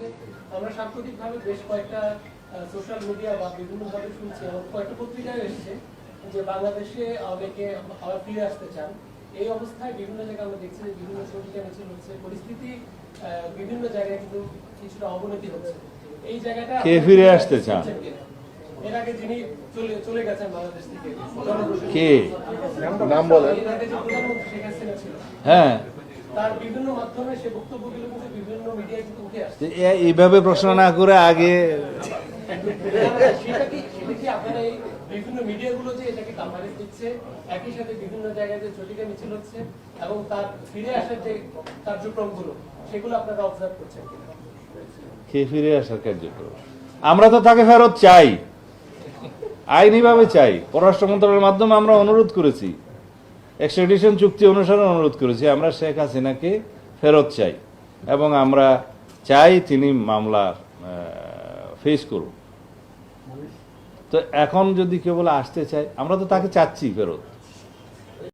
যে আমরা সাম্প্রতিকভাবে বেশ কয়েকটা সোশ্যাল মিডিয়া বা বিভিন্নভাবে শুনছি, এবং কয়েকটা পত্রিকায় এসেছে যে বাংলাদেশে অনেকে আবার ফিরে আসতে চান। এই অবস্থায় বিভিন্ন জায়গায় আমরা দেখছি যে বিভিন্ন ছবিটা মিছিল হচ্ছে, পরিস্থিতি বিভিন্ন জায়গায় কিন্তু কিছুটা অবনতি হচ্ছে। এই জায়গাটা কে ফিরে আসতে চান? এর আগে যিনি চলে গেছেন বাংলাদেশ থেকে, কে নাম বলেন? এর আগে যে প্রধানমন্ত্রী শেখ হাসিনা ছিল, হ্যাঁ, তার বিভিন্ন মাধ্যমে সে বক্তব্যগুলো কিন্তু বিভিন্ন মিডিয়ায় কিন্তু উঠে আসছে। এইভাবে প্রশ্ন না করে আগে সেটা কি আপনারা এই বিভিন্ন মিডিয়াগুলো যে এটাকে কাভারেজ দিচ্ছে, একই সাথে বিভিন্ন জায়গায় যে ঝটিকা মিছিল হচ্ছে এবং তার ফিরে আসার যে কার্যক্রমগুলো সেগুলো আপনারা অবজার্ভ করছেন কিনা? কে ফিরে আসার কার্যক্রম? আমরা তো তাকে ফেরত চাই, আইনিভাবে চাই। পররাষ্ট্র মন্ত্রণালয়ের মাধ্যমে আমরা অনুরোধ করেছি, এক্সট্রাডিশন চুক্তি অনুসারে অনুরোধ করেছি, আমরা শেখ হাসিনাকে ফেরত চাই এবং আমরা চাই তিনি মামলা ফেস করুন। তো এখন যদি কেউ বলে আসতে চায়, আমরা তো তাকে চাচ্ছি ফেরত।